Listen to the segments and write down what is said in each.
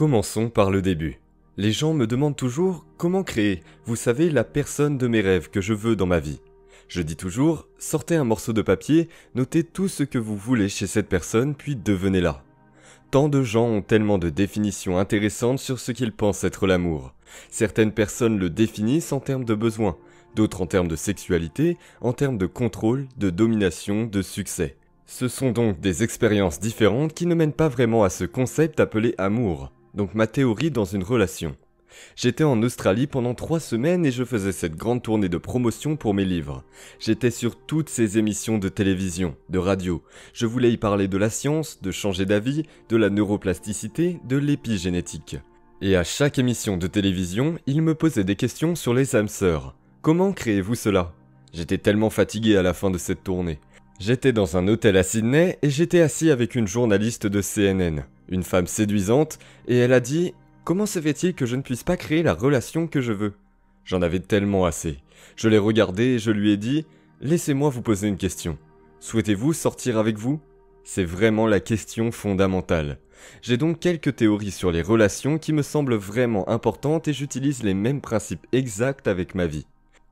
Commençons par le début. Les gens me demandent toujours comment créer, vous savez, la personne de mes rêves que je veux dans ma vie. Je dis toujours, sortez un morceau de papier, notez tout ce que vous voulez chez cette personne, puis devenez-la. Tant de gens ont tellement de définitions intéressantes sur ce qu'ils pensent être l'amour. Certaines personnes le définissent en termes de besoins, d'autres en termes de sexualité, en termes de contrôle, de domination, de succès. Ce sont donc des expériences différentes qui ne mènent pas vraiment à ce concept appelé amour. Donc ma théorie dans une relation. J'étais en Australie pendant 3 semaines et je faisais cette grande tournée de promotion pour mes livres. J'étais sur toutes ces émissions de télévision, de radio. Je voulais y parler de la science, de changer d'avis, de la neuroplasticité, de l'épigénétique. Et à chaque émission de télévision, ils me posaient des questions sur les âmes sœurs. Comment créez-vous cela ? J'étais tellement fatigué à la fin de cette tournée. J'étais dans un hôtel à Sydney et j'étais assis avec une journaliste de CNN, une femme séduisante, et elle a dit « Comment se fait-il que je ne puisse pas créer la relation que je veux ?» J'en avais tellement assez. Je l'ai regardée et je lui ai dit « Laissez-moi vous poser une question. Souhaitez-vous sortir avec vous ?» C'est vraiment la question fondamentale. J'ai donc quelques théories sur les relations qui me semblent vraiment importantes et j'utilise les mêmes principes exacts avec ma vie.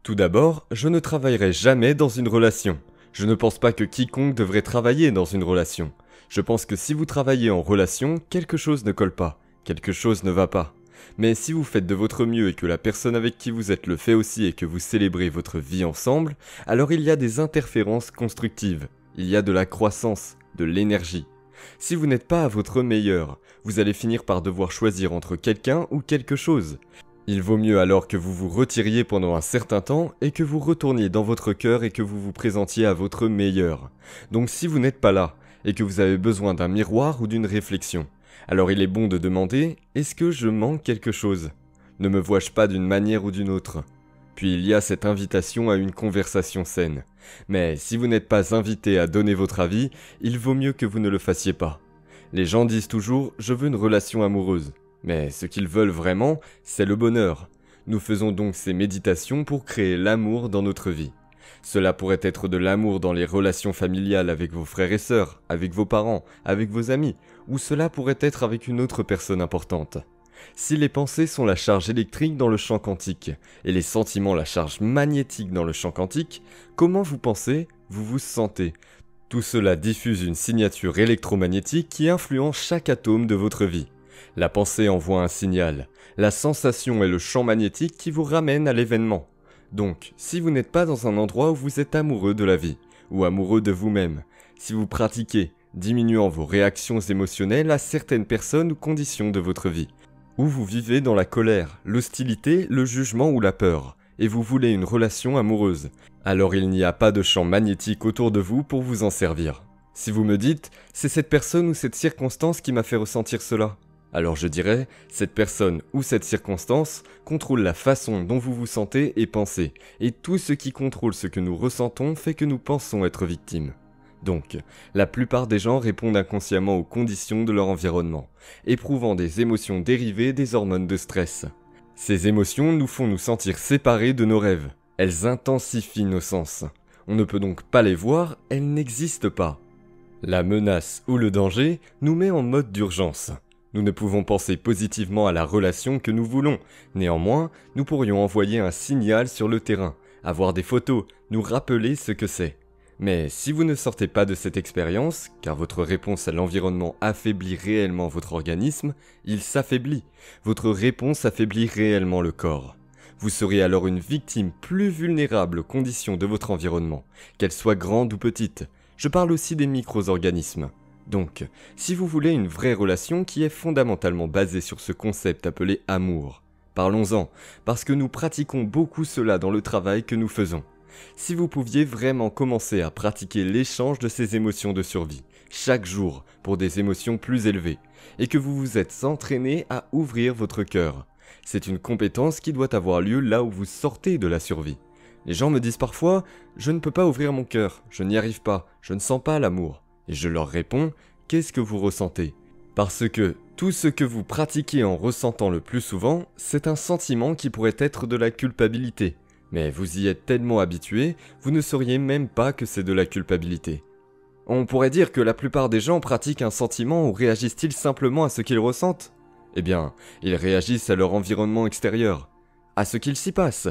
Tout d'abord, je ne travaillerai jamais dans une relation. Je ne pense pas que quiconque devrait travailler dans une relation. Je pense que si vous travaillez en relation, quelque chose ne colle pas, quelque chose ne va pas. Mais si vous faites de votre mieux et que la personne avec qui vous êtes le fait aussi et que vous célébrez votre vie ensemble, alors il y a des interférences constructives, il y a de la croissance, de l'énergie. Si vous n'êtes pas à votre meilleur, vous allez finir par devoir choisir entre quelqu'un ou quelque chose. Il vaut mieux alors que vous vous retiriez pendant un certain temps et que vous retourniez dans votre cœur et que vous vous présentiez à votre meilleur. Donc si vous n'êtes pas là et que vous avez besoin d'un miroir ou d'une réflexion, alors il est bon de demander « Est-ce que je manque quelque chose ? Ne me vois-je pas d'une manière ou d'une autre ?» Puis il y a cette invitation à une conversation saine. Mais si vous n'êtes pas invité à donner votre avis, il vaut mieux que vous ne le fassiez pas. Les gens disent toujours « Je veux une relation amoureuse ». Mais ce qu'ils veulent vraiment, c'est le bonheur. Nous faisons donc ces méditations pour créer l'amour dans notre vie. Cela pourrait être de l'amour dans les relations familiales avec vos frères et sœurs, avec vos parents, avec vos amis, ou cela pourrait être avec une autre personne importante. Si les pensées sont la charge électrique dans le champ quantique, et les sentiments la charge magnétique dans le champ quantique, comment vous pensez, vous vous sentez ? Tout cela diffuse une signature électromagnétique qui influence chaque atome de votre vie. La pensée envoie un signal, la sensation est le champ magnétique qui vous ramène à l'événement. Donc, si vous n'êtes pas dans un endroit où vous êtes amoureux de la vie, ou amoureux de vous-même, si vous pratiquez, diminuant vos réactions émotionnelles à certaines personnes ou conditions de votre vie, ou vous vivez dans la colère, l'hostilité, le jugement ou la peur, et vous voulez une relation amoureuse, alors il n'y a pas de champ magnétique autour de vous pour vous en servir. Si vous me dites, c'est cette personne ou cette circonstance qui m'a fait ressentir cela, alors je dirais, cette personne ou cette circonstance contrôle la façon dont vous vous sentez et pensez, et tout ce qui contrôle ce que nous ressentons fait que nous pensons être victimes. Donc, la plupart des gens répondent inconsciemment aux conditions de leur environnement, éprouvant des émotions dérivées des hormones de stress. Ces émotions nous font nous sentir séparés de nos rêves, elles intensifient nos sens. On ne peut donc pas les voir, elles n'existent pas. La menace ou le danger nous met en mode d'urgence. Nous ne pouvons penser positivement à la relation que nous voulons. Néanmoins, nous pourrions envoyer un signal sur le terrain, avoir des photos, nous rappeler ce que c'est. Mais si vous ne sortez pas de cette expérience, car votre réponse à l'environnement affaiblit réellement votre organisme, il s'affaiblit. Votre réponse affaiblit réellement le corps. Vous serez alors une victime plus vulnérable aux conditions de votre environnement, qu'elles soient grandes ou petites. Je parle aussi des micro-organismes. Donc, si vous voulez une vraie relation qui est fondamentalement basée sur ce concept appelé amour, parlons-en, parce que nous pratiquons beaucoup cela dans le travail que nous faisons. Si vous pouviez vraiment commencer à pratiquer l'échange de ces émotions de survie, chaque jour, pour des émotions plus élevées, et que vous vous êtes entraîné à ouvrir votre cœur, c'est une compétence qui doit avoir lieu là où vous sortez de la survie. Les gens me disent parfois « Je ne peux pas ouvrir mon cœur, je n'y arrive pas, je ne sens pas l'amour ». Et je leur réponds, qu'est-ce que vous ressentez ? Parce que tout ce que vous pratiquez en ressentant le plus souvent, c'est un sentiment qui pourrait être de la culpabilité. Mais vous y êtes tellement habitué, vous ne sauriez même pas que c'est de la culpabilité. On pourrait dire que la plupart des gens pratiquent un sentiment ou réagissent-ils simplement à ce qu'ils ressentent ? Eh bien, ils réagissent à leur environnement extérieur, à ce qu'il s'y passe,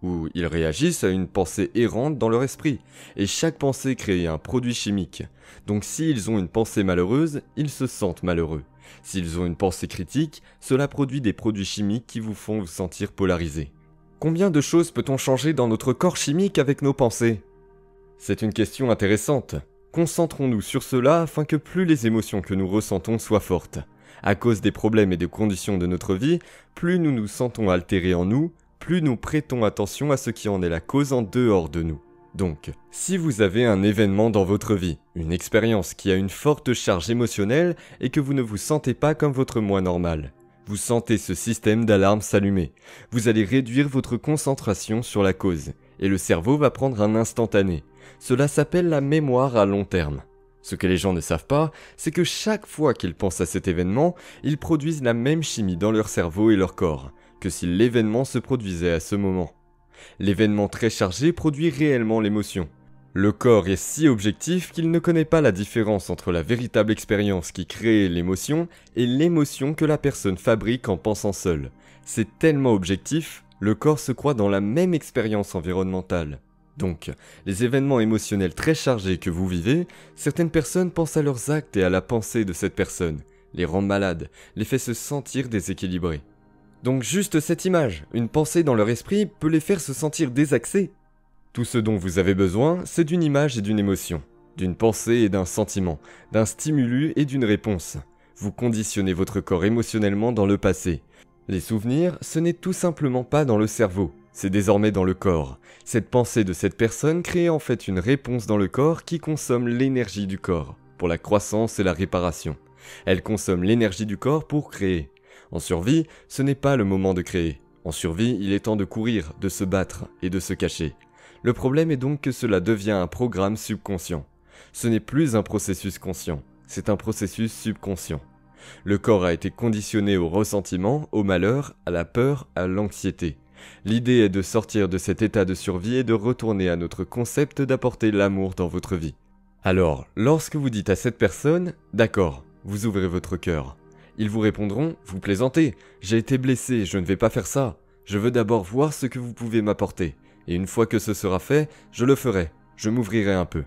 ou ils réagissent à une pensée errante dans leur esprit, et chaque pensée crée un produit chimique. Donc s'ils ont une pensée malheureuse, ils se sentent malheureux. S'ils ont une pensée critique, cela produit des produits chimiques qui vous font vous sentir polarisé. Combien de choses peut-on changer dans notre corps chimique avec nos pensées? C'est une question intéressante. Concentrons-nous sur cela afin que plus les émotions que nous ressentons soient fortes. À cause des problèmes et des conditions de notre vie, plus nous nous sentons altérés en nous, plus nous prêtons attention à ce qui en est la cause en dehors de nous. Donc, si vous avez un événement dans votre vie, une expérience qui a une forte charge émotionnelle et que vous ne vous sentez pas comme votre moi normal, vous sentez ce système d'alarme s'allumer. Vous allez réduire votre concentration sur la cause, et le cerveau va prendre un instantané. Cela s'appelle la mémoire à long terme. Ce que les gens ne savent pas, c'est que chaque fois qu'ils pensent à cet événement, ils produisent la même chimie dans leur cerveau et leur corps, que si l'événement se produisait à ce moment. L'événement très chargé produit réellement l'émotion. Le corps est si objectif qu'il ne connaît pas la différence entre la véritable expérience qui crée l'émotion et l'émotion que la personne fabrique en pensant seule. C'est tellement objectif, le corps se croit dans la même expérience environnementale. Donc, les événements émotionnels très chargés que vous vivez, certaines personnes pensent à leurs actes et à la pensée de cette personne, les rend malades, les fait se sentir déséquilibrés. Donc juste cette image, une pensée dans leur esprit peut les faire se sentir désaxés. Tout ce dont vous avez besoin, c'est d'une image et d'une émotion, d'une pensée et d'un sentiment, d'un stimulus et d'une réponse. Vous conditionnez votre corps émotionnellement dans le passé. Les souvenirs, ce n'est tout simplement pas dans le cerveau, c'est désormais dans le corps. Cette pensée de cette personne crée en fait une réponse dans le corps qui consomme l'énergie du corps, pour la croissance et la réparation. Elle consomme l'énergie du corps pour créer. En survie, ce n'est pas le moment de créer. En survie, il est temps de courir, de se battre et de se cacher. Le problème est donc que cela devient un programme subconscient. Ce n'est plus un processus conscient, c'est un processus subconscient. Le corps a été conditionné au ressentiment, au malheur, à la peur, à l'anxiété. L'idée est de sortir de cet état de survie et de retourner à notre concept d'apporter l'amour dans votre vie. Alors, lorsque vous dites à cette personne « D'accord », vous ouvrez votre cœur. Ils vous répondront « Vous plaisantez, j'ai été blessé, je ne vais pas faire ça. Je veux d'abord voir ce que vous pouvez m'apporter. Et une fois que ce sera fait, je le ferai, je m'ouvrirai un peu. »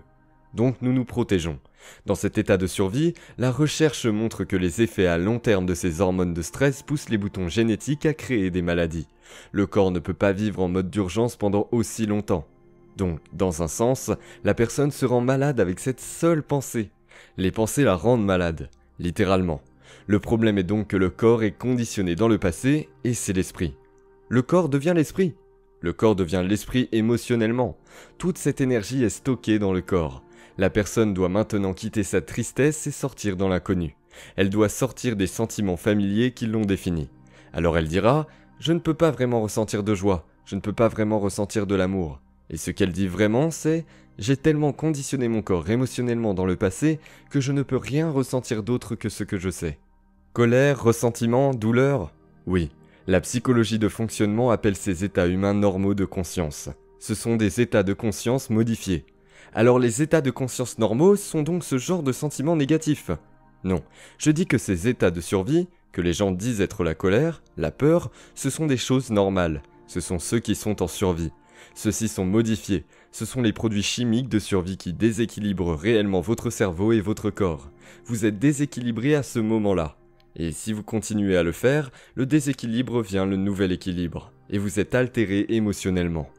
Donc nous nous protégeons. Dans cet état de survie, la recherche montre que les effets à long terme de ces hormones de stress poussent les boutons génétiques à créer des maladies. Le corps ne peut pas vivre en mode d'urgence pendant aussi longtemps. Donc, dans un sens, la personne se rend malade avec cette seule pensée. Les pensées la rendent malade, littéralement. Le problème est donc que le corps est conditionné dans le passé, et c'est l'esprit. Le corps devient l'esprit. Le corps devient l'esprit émotionnellement. Toute cette énergie est stockée dans le corps. La personne doit maintenant quitter sa tristesse et sortir dans l'inconnu. Elle doit sortir des sentiments familiers qui l'ont définie. Alors elle dira « Je ne peux pas vraiment ressentir de joie, je ne peux pas vraiment ressentir de l'amour. » Et ce qu'elle dit vraiment, c'est « J'ai tellement conditionné mon corps émotionnellement dans le passé que je ne peux rien ressentir d'autre que ce que je sais. » Colère, ressentiment, douleur? Oui. La psychologie de fonctionnement appelle ces états humains normaux de conscience. Ce sont des états de conscience modifiés. Alors les états de conscience normaux sont donc ce genre de sentiments négatifs? Non, je dis que ces états de survie, que les gens disent être la colère, la peur, ce sont des choses normales. Ce sont ceux qui sont en survie. Ceux-ci sont modifiés. Ce sont les produits chimiques de survie qui déséquilibrent réellement votre cerveau et votre corps. Vous êtes déséquilibré à ce moment-là. Et si vous continuez à le faire, le déséquilibre vient le nouvel équilibre, et vous êtes altéré émotionnellement.